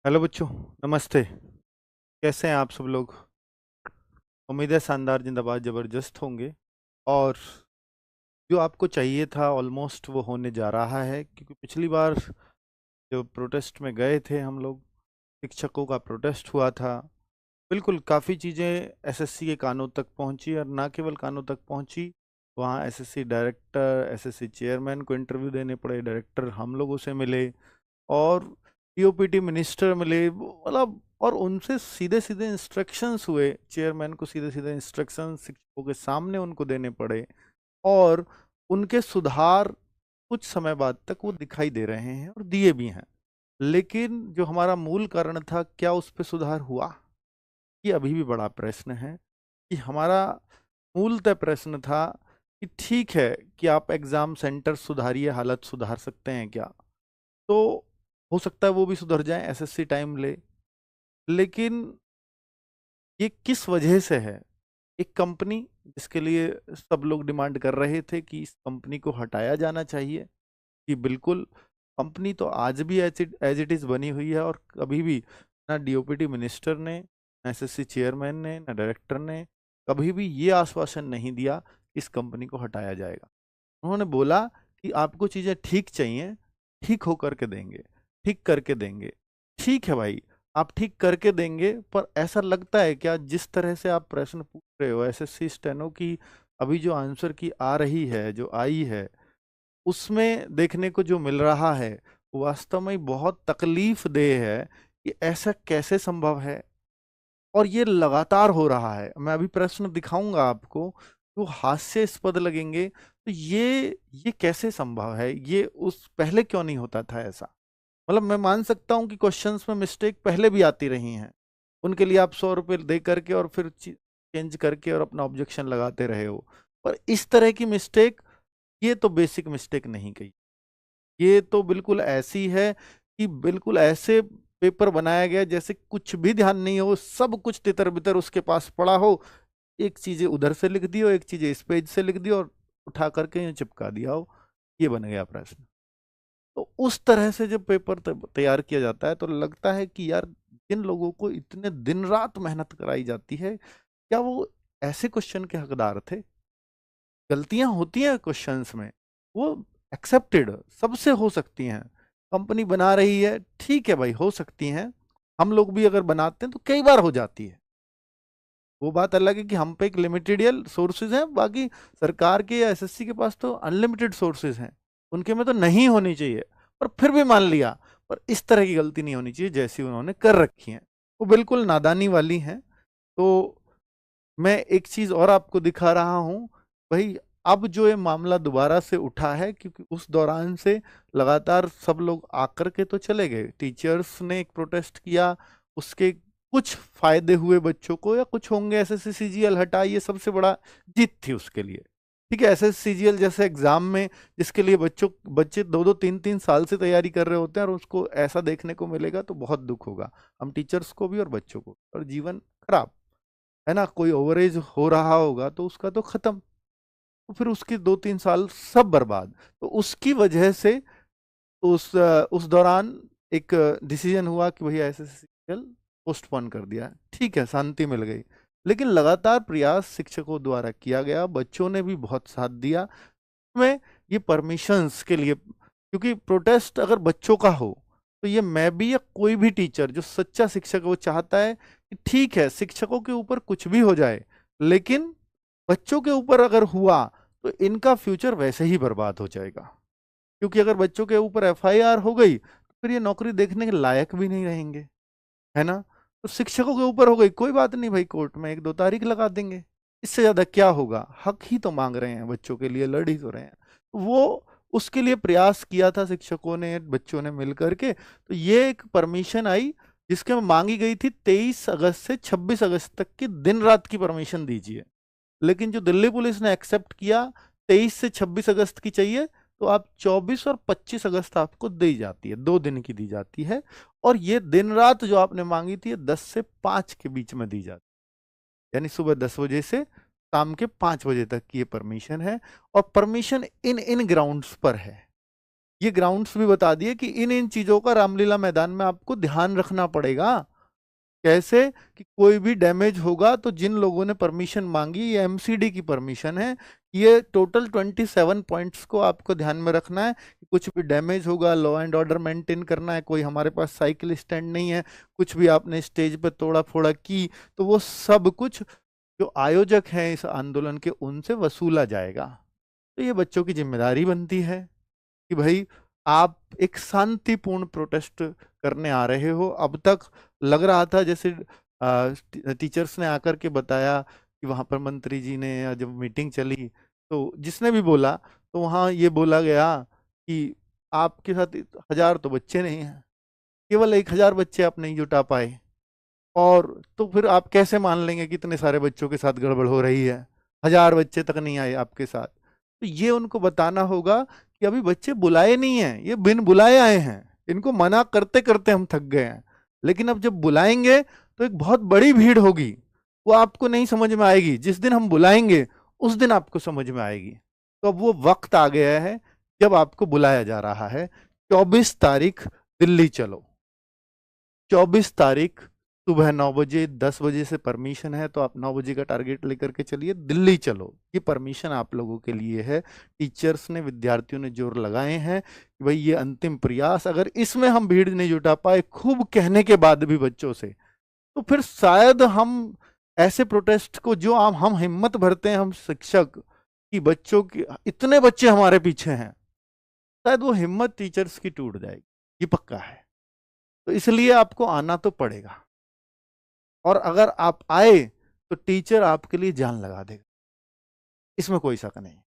Hello बच्चों। नमस्ते। कैसे हैं आप सब लोग? उम्मीद है शानदार जिंदाबाद ज़बरदस्त होंगे। और जो आपको चाहिए था ऑलमोस्ट वो होने जा रहा है, क्योंकि पिछली बार जो प्रोटेस्ट में गए थे हम लोग, शिक्षकों का प्रोटेस्ट हुआ था। बिल्कुल काफ़ी चीज़ें एसएससी के कानों तक पहुंची, और ना केवल कानों तक पहुंची, वहाँ एसएससी डायरेक्टर, एसएससी चेयरमैन को इंटरव्यू देने पड़े, डायरेक्टर हम लोगों से मिले, और पीओपीटी मिनिस्टर मिले, मतलब और उनसे सीधे सीधे इंस्ट्रक्शंस हुए, चेयरमैन को सीधे सीधे इंस्ट्रक्शंस शिक्षकों के सामने उनको देने पड़े। और उनके सुधार कुछ समय बाद तक वो दिखाई दे रहे हैं और दिए भी हैं। लेकिन जो हमारा मूल कारण था, क्या उस पर सुधार हुआ? ये अभी भी बड़ा प्रश्न है। कि हमारा मूलतः प्रश्न था कि ठीक है कि आप एग्जाम सेंटर सुधारिए, हालत सुधार सकते हैं क्या? तो हो सकता है वो भी सुधर जाए, एसएससी टाइम ले। लेकिन ये किस वजह से है? एक कंपनी जिसके लिए सब लोग डिमांड कर रहे थे कि इस कंपनी को हटाया जाना चाहिए, कि बिल्कुल कंपनी तो आज भी एज इट इज बनी हुई है, और कभी भी ना डीओपीटी मिनिस्टर ने, ना एसएससी चेयरमैन ने, ना डायरेक्टर ने कभी भी ये आश्वासन नहीं दिया कि इस कंपनी को हटाया जाएगा। उन्होंने बोला कि आपको चीज़ें ठीक चाहिए, ठीक हो करके देंगे, ठीक करके देंगे। ठीक है भाई, आप ठीक करके देंगे, पर ऐसा लगता है क्या जिस तरह से आप प्रश्न पूछ रहे हो एसएससी स्टेनो की, अभी जो आंसर की आ रही है, जो आई है, उसमें देखने को जो मिल रहा है, वो वास्तव में बहुत तकलीफ देह है कि ऐसा कैसे संभव है। और ये लगातार हो रहा है। मैं अभी प्रश्न दिखाऊंगा आपको, वो हास्यास्पद लगेंगे। तो ये कैसे संभव है? ये उस पहले क्यों नहीं होता था ऐसा? मतलब मैं मान सकता हूँ कि क्वेश्चंस में मिस्टेक पहले भी आती रही हैं, उनके लिए आप 100 रुपये दे करके और फिर चेंज करके और अपना ऑब्जेक्शन लगाते रहे हो। पर इस तरह की मिस्टेक, ये तो बेसिक मिस्टेक नहीं कही। ये तो बिल्कुल ऐसी है कि बिल्कुल ऐसे पेपर बनाया गया जैसे कुछ भी ध्यान नहीं हो, सब कुछ तितर बितर उसके पास पड़ा हो। एक चीजें उधर से लिख दी हो, एक चीजें इस पेज से लिख दी और उठा करके यूं चिपका दिया हो। ये बन गया प्रश्न। तो उस तरह से जब पेपर तैयार किया जाता है, तो लगता है कि यार, जिन लोगों को इतने दिन रात मेहनत कराई जाती है, क्या वो ऐसे क्वेश्चन के हकदार थे? गलतियां होती हैं क्वेश्चंस में, वो एक्सेप्टेड, सबसे हो सकती हैं। कंपनी बना रही है, ठीक है भाई, हो सकती हैं। हम लोग भी अगर बनाते हैं तो कई बार हो जाती है। वो बात अलग है कि हम पे एक लिमिटेड सोर्सेज हैं, बाकी सरकार के या एसएससी के पास तो अनलिमिटेड सोर्सेज हैं। उनके में तो नहीं होनी चाहिए, पर फिर भी मान लिया। पर इस तरह की गलती नहीं होनी चाहिए जैसी उन्होंने कर रखी है। वो बिल्कुल नादानी वाली हैं। तो मैं एक चीज और आपको दिखा रहा हूं भाई। अब जो ये मामला दोबारा से उठा है, क्योंकि उस दौरान से लगातार सब लोग आकर के तो चले गए, टीचर्स ने एक प्रोटेस्ट किया, उसके कुछ फायदे हुए बच्चों को, या कुछ होंगे, एसएससी सीजीएल हटा, ये सबसे बड़ा जीत थी उसके लिए। ठीक है, एसएससी सीजीएल जैसे एग्जाम में, जिसके लिए बच्चे 2-2 3-3 साल से तैयारी कर रहे होते हैं, और उसको ऐसा देखने को मिलेगा तो बहुत दुख होगा, हम टीचर्स को भी और बच्चों को, और जीवन खराब, है ना? कोई ओवरेज हो रहा होगा तो उसका तो खत्म, तो फिर उसके 2-3 साल सब बर्बाद। तो उसकी वजह से उस दौरान एक डिसीजन हुआ कि भैया एसएससीएल पोस्टपोन कर दिया। ठीक है, शांति मिल गई। लेकिन लगातार प्रयास शिक्षकों द्वारा किया गया, बच्चों ने भी बहुत साथ दिया में, ये परमिशंस के लिए, क्योंकि प्रोटेस्ट अगर बच्चों का हो, तो ये मैं भी या कोई भी टीचर जो सच्चा शिक्षक है, वो चाहता है कि ठीक है, शिक्षकों के ऊपर कुछ भी हो जाए, लेकिन बच्चों के ऊपर अगर हुआ तो इनका फ्यूचर वैसे ही बर्बाद हो जाएगा। क्योंकि अगर बच्चों के ऊपर एफआईआर हो गई तो फिर ये नौकरी देखने के लायक भी नहीं रहेंगे, है ना? तो शिक्षकों के ऊपर हो गई, कोई बात नहीं भाई, कोर्ट में 1-2 तारीख लगा देंगे, इससे ज्यादा क्या होगा? हक ही तो मांग रहे हैं, बच्चों के लिए लड़ ही तो रहे हैं। वो उसके लिए प्रयास किया था शिक्षकों ने, बच्चों ने मिल करके, तो ये एक परमिशन आई, जिसके में मांगी गई थी 23 अगस्त से 26 अगस्त तक की दिन रात की परमिशन दीजिए। लेकिन जो दिल्ली पुलिस ने एक्सेप्ट किया, 23 से 26 अगस्त की चाहिए, तो आप 24 और 25 अगस्त आपको दी जाती है, 2 दिन की दी जाती है। और ये दिन रात जो आपने मांगी थी, 10 से 5 के बीच में दी जाती है, यानी सुबह 10 बजे से शाम के 5 बजे तक की ये परमिशन है। और परमिशन इन इन ग्राउंड्स पर है, ये ग्राउंड्स भी बता दिए कि इन इन चीजों का रामलीला मैदान में आपको ध्यान रखना पड़ेगा। कैसे कि कोई भी डैमेज होगा तो जिन लोगों ने परमिशन मांगी, ये एमसीडी की परमिशन है, ये टोटल 27 पॉइंट्स को आपको ध्यान में रखना है कि कुछ भी डैमेज होगा, लॉ एंड ऑर्डर मेंटेन करना है, कोई हमारे पास साइकिल स्टैंड नहीं है, कुछ भी आपने स्टेज पे तोड़ा फोड़ा की तो वो सब कुछ जो आयोजक हैं इस आंदोलन के उनसे वसूला जाएगा। तो ये बच्चों की जिम्मेदारी बनती है कि भाई आप एक शांतिपूर्ण प्रोटेस्ट करने आ रहे हो। अब तक लग रहा था जैसे टीचर्स ने आकर के बताया कि वहां पर मंत्री जी ने जब मीटिंग चली तो जिसने भी बोला तो वहां ये बोला गया कि आपके साथ 1000 तो बच्चे नहीं हैं, केवल 1000 बच्चे आप नहीं जुटा पाए, और तो फिर आप कैसे मान लेंगे कि इतने सारे बच्चों के साथ गड़बड़ हो रही है, 1000 बच्चे तक नहीं आए आपके साथ। तो ये उनको बताना होगा कि अभी बच्चे बुलाए नहीं हैं, ये बिन बुलाए आए हैं, इनको मना करते करते हम थक गए हैं, लेकिन अब जब बुलाएंगे तो एक बहुत बड़ी भीड़ होगी, वो आपको नहीं समझ में आएगी, जिस दिन हम बुलाएंगे उस दिन आपको समझ में आएगी। तो अब वो वक्त आ गया है जब आपको बुलाया जा रहा है। 24 तारीख दिल्ली चलो, 24 तारीख सुबह 9 बजे, 10 बजे से परमिशन है तो आप 9 बजे का टारगेट लेकर के चलिए, दिल्ली चलो। ये परमिशन आप लोगों के लिए है। टीचर्स ने, विद्यार्थियों ने जोर लगाए हैं कि भाई ये अंतिम प्रयास, अगर इसमें हम भीड़ नहीं जुटा पाए खूब कहने के बाद भी बच्चों से, तो फिर शायद हम ऐसे प्रोटेस्ट को जो हम हिम्मत भरते हैं हम शिक्षक कि बच्चों की, इतने बच्चे हमारे पीछे हैं, शायद वो हिम्मत टीचर्स की टूट जाएगी, ये पक्का है। तो इसलिए आपको आना तो पड़ेगा, और अगर आप आए तो टीचर आपके लिए जान लगा देगा, इसमें कोई शक नहीं।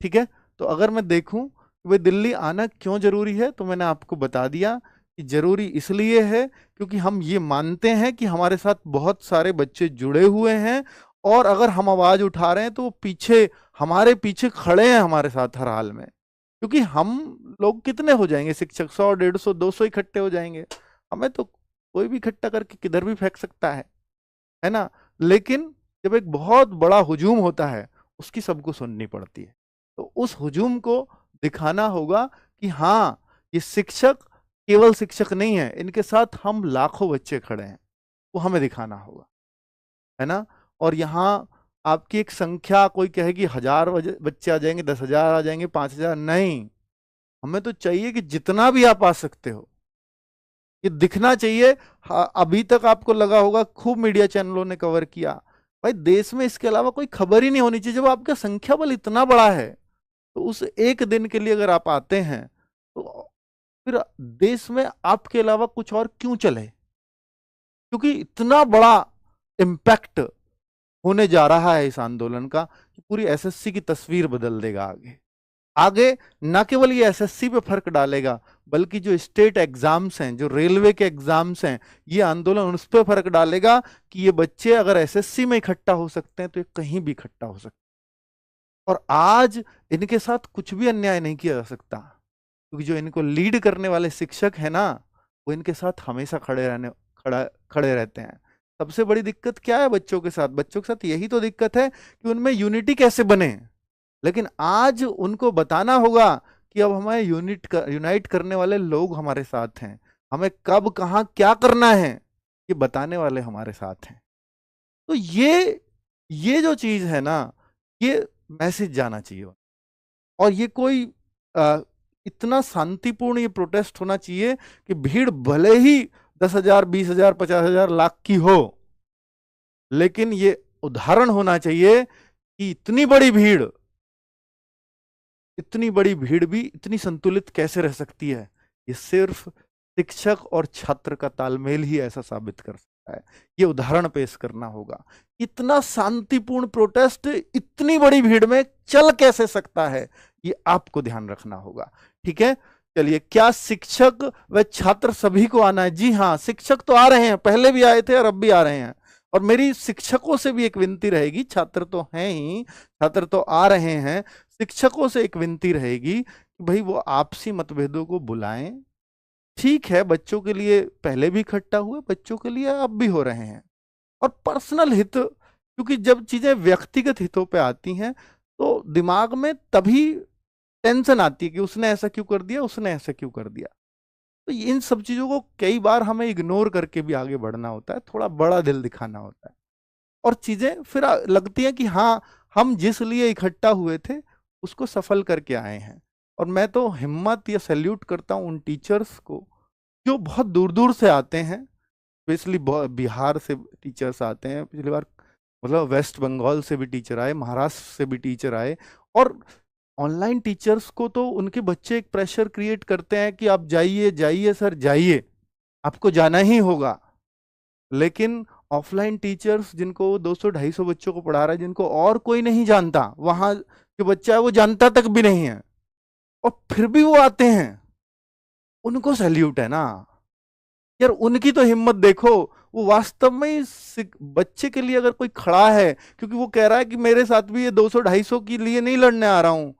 ठीक है, तो अगर मैं देखूं कि भाई दिल्ली आना क्यों जरूरी है, तो मैंने आपको बता दिया कि जरूरी इसलिए है क्योंकि हम ये मानते हैं कि हमारे साथ बहुत सारे बच्चे जुड़े हुए हैं, और अगर हम आवाज उठा रहे हैं तो वो पीछे, हमारे पीछे खड़े हैं हमारे साथ हर हाल में। क्योंकि हम लोग कितने हो जाएंगे शिक्षक, 100, 150, 200 इकट्ठे हो जाएंगे, हमें तो कोई भी इकट्ठा करके किधर भी फेंक सकता है ना। लेकिन जब एक बहुत बड़ा हुजूम होता है उसकी सबको सुननी पड़ती है, तो उस हुजूम को दिखाना होगा कि हाँ, ये शिक्षक केवल शिक्षक नहीं है, इनके साथ हम लाखों बच्चे खड़े हैं, वो हमें दिखाना होगा, है ना। और यहाँ आपकी एक संख्या, कोई कहेगी 1000 बच्चे आ जाएंगे, 10,000 आ जाएंगे, 5,000, नहीं, हमें तो चाहिए कि जितना भी आप आ सकते हो, ये दिखना चाहिए। हाँ, अभी तक आपको लगा होगा खूब मीडिया चैनलों ने कवर किया, भाई देश में इसके अलावा कोई खबर ही नहीं होनी चाहिए। जब आपका संख्या बल इतना बड़ा है तो उस एक दिन के लिए अगर आप आते हैं तो फिर देश में आपके अलावा कुछ और क्यों चले, क्योंकि इतना बड़ा इम्पैक्ट होने जा रहा है इस आंदोलन का कि पूरी एसएससी की तस्वीर बदल देगा आगे। आगे ना केवल ये एसएससी पे फर्क डालेगा, बल्कि जो स्टेट एग्जाम्स हैं, जो रेलवे के एग्जाम्स हैं, ये आंदोलन उस पर फर्क डालेगा कि ये बच्चे अगर एसएससी में इकट्ठा हो सकते हैं तो ये कहीं भी इकट्ठा हो सकते हैं। और आज इनके साथ कुछ भी अन्याय नहीं किया जा सकता, क्योंकि जो इनको लीड करने वाले शिक्षक है ना, वो इनके साथ हमेशा खड़े रहते हैं। सबसे बड़ी दिक्कत क्या है बच्चों के साथ? बच्चों के साथ यही तो दिक्कत है कि उनमें यूनिटी कैसे बने। लेकिन आज उनको बताना होगा कि अब हमें यूनाइट करने वाले लोग हमारे साथ हैं, हमें कब कहाँ क्या करना है ये बताने वाले हमारे साथ हैं। तो ये जो चीज है ना, ये मैसेज जाना चाहिए। और ये कोई इतना शांतिपूर्ण ये प्रोटेस्ट होना चाहिए कि भीड़ भले ही 10,000, 20,000, 50,000, लाख की हो, लेकिन ये उदाहरण होना चाहिए कि इतनी बड़ी भीड़ भी इतनी संतुलित कैसे रह सकती है। ये सिर्फ शिक्षक और छात्र का तालमेल ही ऐसा साबित कर सकता है। ये उदाहरण पेश करना होगा। इतना शांतिपूर्ण प्रोटेस्ट इतनी बड़ी भीड़ में चल कैसे सकता है, ये आपको ध्यान रखना होगा। ठीक है, चलिए, क्या शिक्षक व छात्र सभी को आना है? जी हाँ, शिक्षक तो आ रहे हैं, पहले भी आए थे और अब भी आ रहे हैं। और मेरी शिक्षकों से भी एक विनती रहेगी, छात्र तो हैं ही, छात्र तो आ रहे हैं, शिक्षकों से एक विनती रहेगी कि भाई वो आपसी मतभेदों को बुलाएं। ठीक है, बच्चों के लिए पहले भी इकट्ठा हुए, बच्चों के लिए अब भी हो रहे हैं। और पर्सनल हित, क्योंकि जब चीजें व्यक्तिगत हितों पे आती हैं तो दिमाग में तभी टेंशन आती है कि उसने ऐसा क्यों कर दिया, उसने ऐसा क्यों कर दिया। तो इन सब चीजों को कई बार हमें इग्नोर करके भी आगे बढ़ना होता है, थोड़ा बड़ा दिल दिखाना होता है, और चीजें फिर लगती है कि हाँ, हम जिस लिए इकट्ठा हुए थे उसको सफल करके आए हैं। और मैं तो हिम्मत या सैल्यूट करता हूँ उन टीचर्स को जो बहुत दूर दूर से आते हैं, स्पेशली बिहार से टीचर्स आते हैं, पिछली बार मतलब वेस्ट बंगाल से भी टीचर आए, महाराष्ट्र से भी टीचर आए। और ऑनलाइन टीचर्स को तो उनके बच्चे एक प्रेशर क्रिएट करते हैं कि आप जाइए जाइए सर जाइए, आपको जाना ही होगा। लेकिन ऑफलाइन टीचर्स जिनको 200-250 बच्चों को पढ़ा रहा है, जिनको और कोई नहीं जानता, वहां जो बच्चा है वो जानता तक भी नहीं है, और फिर भी वो आते हैं, उनको सैल्यूट है ना यार। उनकी तो हिम्मत देखो, वो वास्तव में बच्चे के लिए अगर कोई खड़ा है, क्योंकि वो कह रहा है कि मेरे साथ भी ये 200-250 के लिए नहीं लड़ने आ रहा हूं,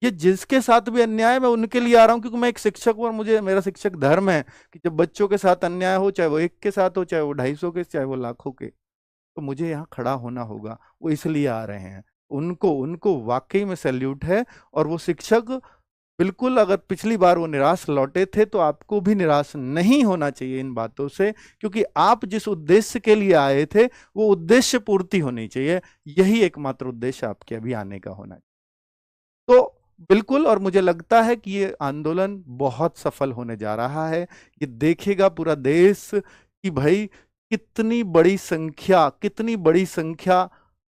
ये जिसके साथ भी अन्याय मैं उनके लिए आ रहा हूं, क्योंकि मैं एक शिक्षक हूं और मुझे मेरा शिक्षक धर्म है कि जब बच्चों के साथ अन्याय हो, चाहे वो एक के साथ हो, चाहे वो 250 के, चाहे वो लाखों के, तो मुझे यहाँ खड़ा होना होगा। वो इसलिए आ रहे हैं, उनको उनको वाकई में सैल्यूट है। और वो शिक्षक बिल्कुल, अगर पिछली बार वो निराश लौटे थे तो आपको भी निराश नहीं होना चाहिए इन बातों से, क्योंकि आप जिस उद्देश्य के लिए आए थे वो उद्देश्य पूर्ति होनी चाहिए। यही एकमात्र उद्देश्य आपके अभी आने का होना चाहिए। तो बिल्कुल, और मुझे लगता है कि ये आंदोलन बहुत सफल होने जा रहा है। ये देखेगा पूरा देश कि भाई कितनी बड़ी संख्या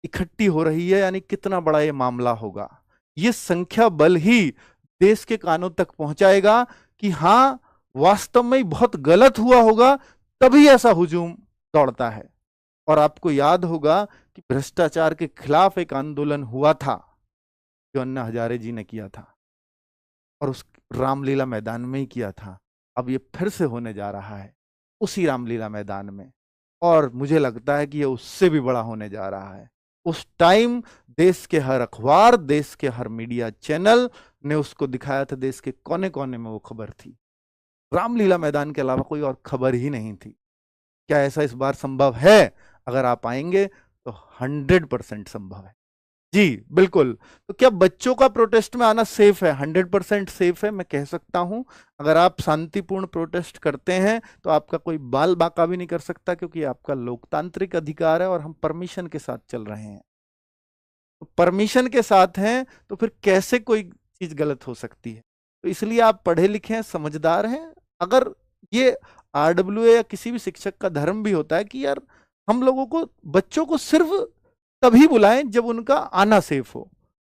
इकट्ठी हो रही है, यानी कितना बड़ा ये मामला होगा। ये संख्या बल ही देश के कानों तक पहुंचाएगा कि हाँ, वास्तव में बहुत गलत हुआ होगा, तभी ऐसा हुजूम दौड़ता है। और आपको याद होगा कि भ्रष्टाचार के खिलाफ एक आंदोलन हुआ था जो अन्ना हजारे जी ने किया था, और उस रामलीला मैदान में ही किया था। अब ये फिर से होने जा रहा है उसी रामलीला मैदान में, और मुझे लगता है कि ये उससे भी बड़ा होने जा रहा है। उस टाइम देश के हर अखबार, देश के हर मीडिया चैनल ने उसको दिखाया था, देश के कोने कोने में वो खबर थी। रामलीला मैदान के अलावा कोई और खबर ही नहीं थी। क्या ऐसा इस बार संभव है? अगर आप आएंगे तो 100% संभव है। जी बिल्कुल। तो क्या बच्चों का प्रोटेस्ट में आना सेफ है? 100% सेफ है, मैं कह सकता हूं। अगर आप शांतिपूर्ण प्रोटेस्ट करते हैं तो आपका कोई बाल बाका भी नहीं कर सकता, क्योंकि आपका लोकतांत्रिक अधिकार है और हम परमिशन के साथ चल रहे हैं। तो परमिशन के साथ हैं तो फिर कैसे कोई चीज गलत हो सकती है? तो इसलिए आप पढ़े लिखे हैं, समझदार हैं। अगर ये आरडब्ल्यूए या किसी भी शिक्षक का धर्म भी होता है कि यार हम लोगों को, बच्चों को सिर्फ तभी बुलाएं जब उनका आना सेफ हो,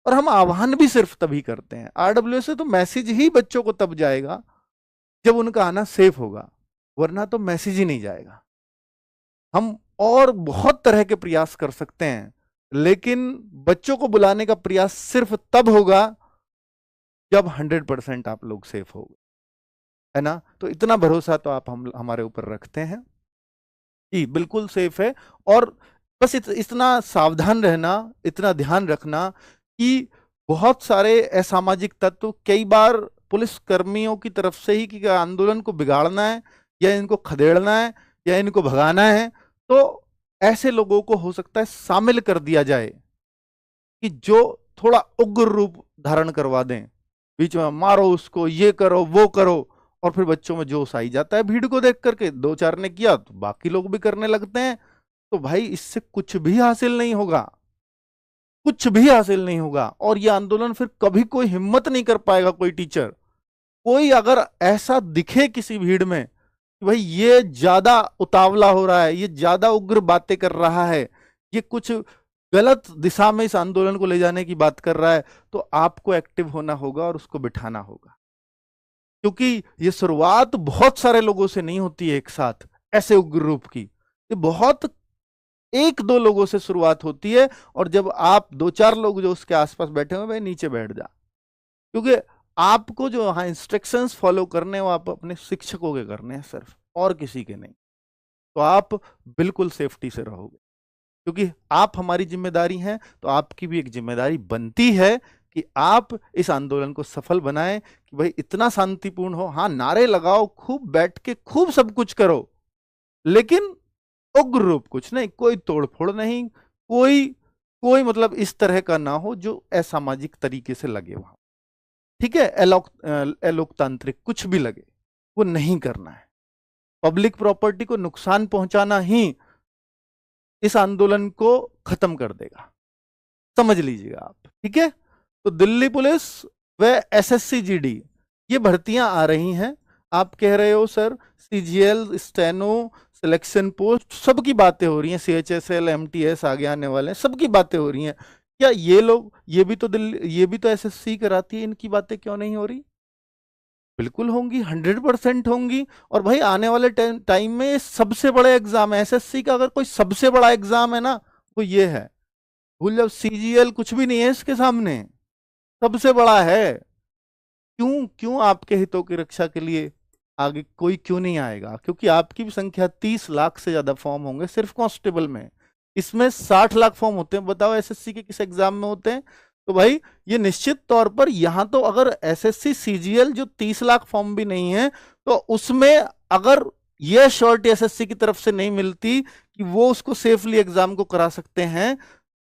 और हम आह्वान भी सिर्फ तभी करते हैं। आरडब्ल्यूए से तो मैसेज ही बच्चों को तब जाएगा जब उनका आना सेफ होगा, वरना तो मैसेज ही नहीं जाएगा। हम और बहुत तरह के प्रयास कर सकते हैं, लेकिन बच्चों को बुलाने का प्रयास सिर्फ तब होगा जब 100% आप लोग सेफ हो, है ना? तो इतना भरोसा तो आप हम हमारे ऊपर रखते हैं। जी बिल्कुल सेफ है। और बस इतना सावधान रहना, इतना ध्यान रखना कि बहुत सारे असामाजिक तत्व कई बार पुलिस कर्मियों की तरफ से ही कि आंदोलन को बिगाड़ना है या इनको खदेड़ना है या इनको भगाना है, तो ऐसे लोगों को हो सकता है शामिल कर दिया जाए कि जो थोड़ा उग्र रूप धारण करवा दें, बीच में मारो उसको, ये करो वो करो, और फिर बच्चों में जोश आई जाता है भीड़ को देख करके। दो चार ने किया तो बाकी लोग भी करने लगते हैं। तो भाई इससे कुछ भी हासिल नहीं होगा, कुछ भी हासिल नहीं होगा। और ये आंदोलन फिर कभी कोई हिम्मत नहीं कर पाएगा, कोई टीचर, कोई अगर ऐसा दिखे किसी भीड़ में कि भाई ये ज्यादा उतावला हो रहा है, ये ज्यादा उग्र बातें कर रहा है, ये कुछ गलत दिशा में इस आंदोलन को ले जाने की बात कर रहा है, तो आपको एक्टिव होना होगा और उसको बिठाना होगा। क्योंकि ये शुरुआत बहुत सारे लोगों से नहीं होती है एक साथ ऐसे उग्र रूप की, ये बहुत एक दो लोगों से शुरुआत होती है। और जब आप दो चार लोग जो उसके आसपास बैठे हुए, भाई नीचे बैठ जा, क्योंकि आपको जो हाँ इंस्ट्रक्शंस फॉलो करने हैं वो आप अपने शिक्षकों के करने हैं सिर्फ, और किसी के नहीं। तो आप बिल्कुल सेफ्टी से रहोगे, क्योंकि आप हमारी जिम्मेदारी हैं। तो आपकी भी एक जिम्मेदारी बनती है कि आप इस आंदोलन को सफल बनाएं कि भाई इतना शांतिपूर्ण हो। हाँ, नारे लगाओ, खूब बैठ के खूब सब कुछ करो, लेकिन उग्र रूप कुछ नहीं, कोई तोड़फोड़ नहीं, कोई कोई मतलब इस तरह का ना हो जो असामाजिक तरीके से लगे वहां। ठीक है, अलोकतांत्रिक कुछ भी लगे, वो नहीं करना है। पब्लिक प्रॉपर्टी को नुकसान पहुंचाना ही इस आंदोलन को खत्म कर देगा, समझ लीजिएगा आप। ठीक है, तो दिल्ली पुलिस व एसएससी जीडी ये भर्तियां आ रही हैं। आप कह रहे हो sir CGL, steno, selection post, सबकी बातें हो रही हैं, सीएचएसएल, एमटीएस आगे आने वाले हैं, सबकी बातें हो रही हैं। क्या ये लोग, ये भी तो दिल्ली, ये भी तो एसएससी कराती है, इनकी बातें क्यों नहीं हो रही? बिल्कुल होंगी, 100% होंगी। और भाई आने वाले टाइम में सबसे बड़ा एग्जाम है एसएससी का, अगर कोई सबसे बड़ा एग्जाम है ना वो ये है। भूल जाओ, सीजीएल कुछ भी नहीं है इसके सामने, सबसे बड़ा है। क्यों क्यों आपके हितों की रक्षा के लिए आगे कोई क्यों नहीं आएगा? क्योंकि आपकी भी संख्या 30 लाख से ज्यादा फॉर्म होंगे सिर्फ कांस्टेबल में, इसमें 60 लाख फॉर्म होते हैं। बताओ एसएससी के किस एग्जाम में होते हैं? तो भाई ये निश्चित तौर पर यहां तो अगर एसएससी सीजीएल जो 30 लाख फॉर्म भी नहीं है, तो उसमें अगर यह श्योरिटी एसएससी की तरफ से नहीं मिलती कि वो उसको सेफली एग्जाम को करा सकते हैं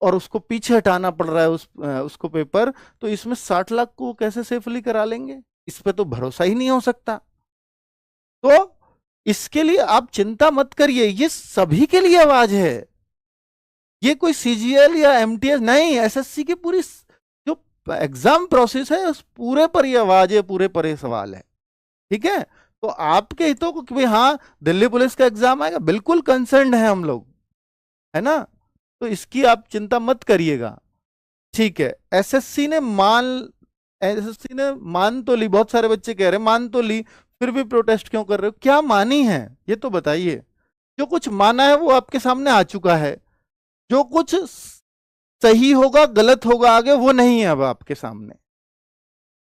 और उसको पीछे हटाना पड़ रहा है उसको पेपर, तो इसमें 60 लाख को कैसे सेफली करा लेंगे? इस पे तो भरोसा ही नहीं हो सकता। तो इसके लिए आप चिंता मत करिए, ये सभी के लिए आवाज है, ये कोई सीजीएल या एमटीएस नहीं, एसएससी की पूरी जो एग्जाम प्रोसेस है उस पूरे पर ये आवाज है, पूरे पर ये सवाल है। ठीक है, तो आपके हितों को कि भाई हाँ दिल्ली पुलिस का एग्जाम आएगा, बिल्कुल कंसर्न है हम लोग, है ना, तो इसकी आप चिंता मत करिएगा। ठीक है, एसएससी ने मान तो ली, बहुत सारे बच्चे कह रहे हैं मान तो ली, फिर भी प्रोटेस्ट क्यों कर रहे हो? क्या मानी है ये तो बताइए। जो कुछ माना है वो आपके सामने आ चुका है, जो कुछ सही होगा गलत होगा आगे वो नहीं है अब आपके सामने,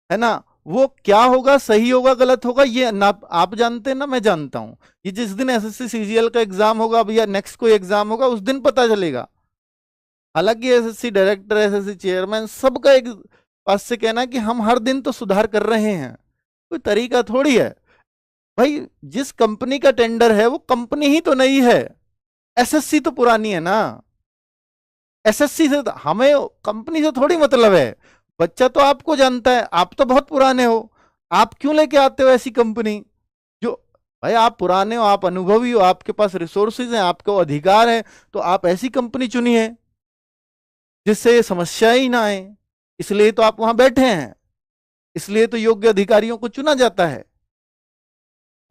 है ना। वो क्या होगा, सही होगा गलत होगा, ये ना आप जानते हैं ना मैं जानता हूं। ये जिस दिन एसएससी सीजीएल का एग्जाम होगा या नेक्स्ट कोई एग्जाम होगा उस दिन पता चलेगा। हालांकि एसएससी डायरेक्टर, एसएससी चेयरमैन, सबका एक पास से कहना है कि हम हर दिन तो सुधार कर रहे हैं, कोई तरीका थोड़ी है भाई। जिस कंपनी का टेंडर है वो कंपनी ही तो नहीं है, एसएससी तो पुरानी है ना। एसएससी से हमें कंपनी से थोड़ी मतलब है, बच्चा तो आपको जानता है, आप तो बहुत पुराने हो, आप क्यों लेके आते हो ऐसी कंपनी जो, भाई आप पुराने हो, आप अनुभवी हो, आपके पास रिसोर्सेज हैं, आपको अधिकार है, तो आप ऐसी कंपनी चुनिए जिससे समस्या ही ना आए। इसलिए तो आप वहां बैठे हैं, इसलिए तो योग्य अधिकारियों को चुना जाता है।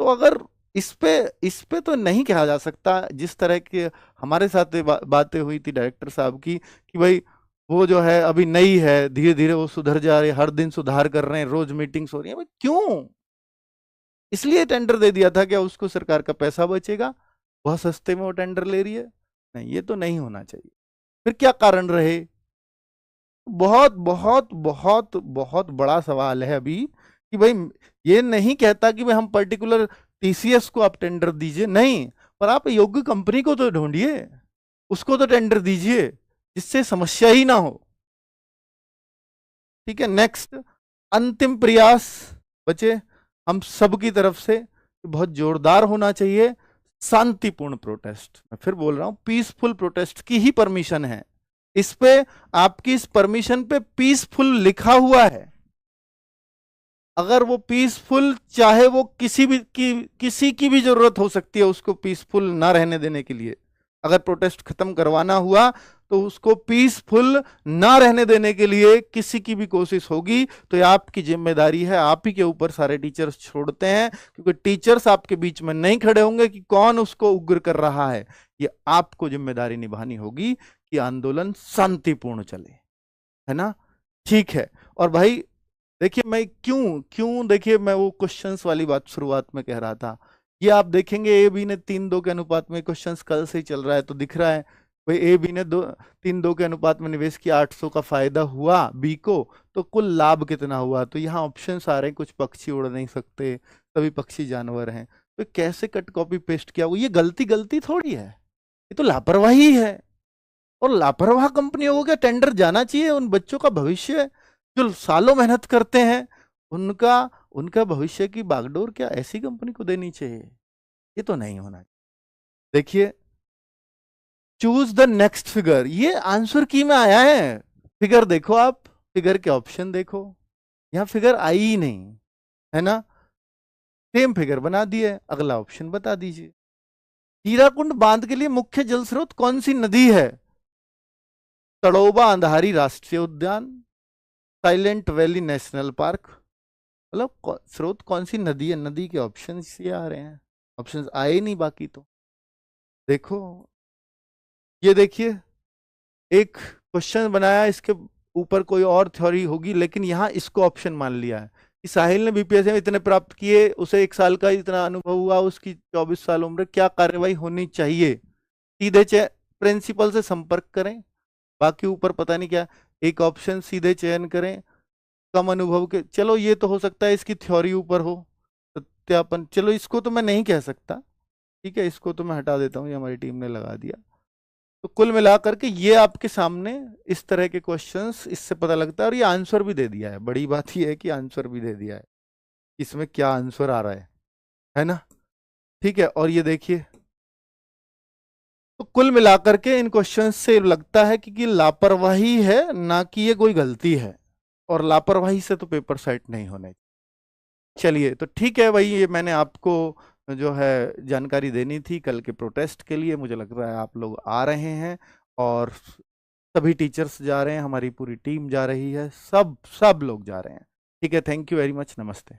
तो अगर इस पे तो नहीं कहा जा सकता, जिस तरह के हमारे साथ बातें हुई थी डायरेक्टर साहब की कि भाई वो जो है अभी नई है, धीरे धीरे वो सुधर जा रही है, हर दिन सुधार कर रहे हैं, रोज मीटिंग्स हो रही है। भाई क्यों? इसलिए टेंडर दे दिया था, क्या उसको सरकार का पैसा बचेगा, बहुत सस्ते में वो टेंडर ले रही है? नहीं, ये तो नहीं होना चाहिए। फिर क्या कारण रहे? बहुत बहुत बहुत बहुत बड़ा सवाल है अभी कि भाई ये नहीं कहता कि भाई हम पर्टिकुलर टीसीएस को आप टेंडर दीजिए, नहीं, पर आप योग्य कंपनी को तो ढूंढिए, उसको तो टेंडर दीजिए जिससे समस्या ही ना हो। ठीक है, नेक्स्ट, अंतिम प्रयास बचे हम सब की तरफ से, बहुत जोरदार होना चाहिए। शांतिपूर्ण प्रोटेस्ट, मैं फिर बोल रहा हूं, पीसफुल प्रोटेस्ट की ही परमिशन है इस पे, आपकी इस परमिशन पे पीसफुल लिखा हुआ है। अगर वो पीसफुल, चाहे वो किसी की भी जरूरत हो सकती है उसको पीसफुल ना रहने देने के लिए, अगर प्रोटेस्ट खत्म करवाना हुआ तो उसको पीसफुल ना रहने देने के लिए किसी की भी कोशिश होगी तो ये आपकी जिम्मेदारी है, आप ही के ऊपर सारे टीचर्स छोड़ते हैं, क्योंकि टीचर्स आपके बीच में नहीं खड़े होंगे कि कौन उसको उग्र कर रहा है। ये आपको जिम्मेदारी निभानी होगी कि आंदोलन शांतिपूर्ण चले, है ना। ठीक है, और भाई देखिए मैं देखिए मैं वो क्वेश्चंस वाली बात शुरुआत में कह रहा था, ये आप देखेंगे ए बी ने 3-2 के अनुपात में, क्वेश्चंस कल से ही चल रहा है तो दिख रहा है भाई ए बी ने 3-2 के अनुपात में निवेश किया, 800 का फायदा हुआ बी को, तो कुल लाभ कितना हुआ? तो यहाँ ऑप्शंस आ रहे हैं, कुछ पक्षी उड़ नहीं सकते, सभी पक्षी जानवर हैं, तो कैसे कट कॉपी पेस्ट किया? वो ये गलती थोड़ी है, ये तो लापरवाही है। और लापरवाह कंपनियों को क्या टेंडर जाना चाहिए? उन बच्चों का भविष्य जो सालों मेहनत करते हैं, उनका उनका भविष्य की बागडोर क्या ऐसी कंपनी को देनी चाहिए? ये तो नहीं होना। देखिए, चूज द नेक्स्ट फिगर, ये आंसर की में आया है, फिगर देखो आप, फिगर के ऑप्शन देखो, यहाँ फिगर आई ही नहीं है ना, सेम फिगर बना दिए। अगला ऑप्शन बता दीजिए, हीराकुंड बांध के लिए मुख्य जल स्रोत कौन सी नदी है? तड़ोबा अंधारी राष्ट्रीय उद्यान, साइलेंट वैली नेशनल पार्क, मतलब स्रोत कौन सी नदी है? नदी के ऑप्शन ये आ रहे हैं, ऑप्शन आए नहीं बाकी तो। देखो ये देखिए, एक क्वेश्चन बनाया, इसके ऊपर कोई और थ्योरी होगी, लेकिन यहाँ इसको ऑप्शन मान लिया है कि साहिल ने बीपीएससी में इतने प्राप्त किए, उसे 1 साल का इतना अनुभव हुआ, उसकी 24 साल उम्र, क्या कार्यवाही होनी चाहिए? सीधे प्रिंसिपल से संपर्क करें, बाकी ऊपर पता नहीं क्या, एक ऑप्शन सीधे चयन करें, कम अनुभव के, चलो ये तो हो सकता है इसकी थ्योरी ऊपर हो, सत्यापन, चलो इसको तो मैं नहीं कह सकता, ठीक है, इसको तो मैं हटा देता हूँ, ये हमारी टीम ने लगा दिया। तो कुल मिलाकर के ये आपके सामने इस तरह के क्वेश्चंस, इससे पता लगता है, और ये आंसर भी दे दिया है, बड़ी बात ये है कि आंसर भी दे दिया है, इसमें क्या आंसर आ रहा है ना, ठीक है। और ये देखिए, तो कुल मिलाकर के इन क्वेश्चंस से लगता है कि लापरवाही है, ना कि ये कोई गलती है, और लापरवाही से तो पेपर सेट नहीं होने। चलिए तो ठीक है भाई, ये मैंने आपको जो है जानकारी देनी थी कल के प्रोटेस्ट के लिए। मुझे लग रहा है आप लोग आ रहे हैं, और सभी टीचर्स जा रहे हैं, हमारी पूरी टीम जा रही है, सब लोग जा रहे हैं। ठीक है, थैंक यू वेरी मच, नमस्ते।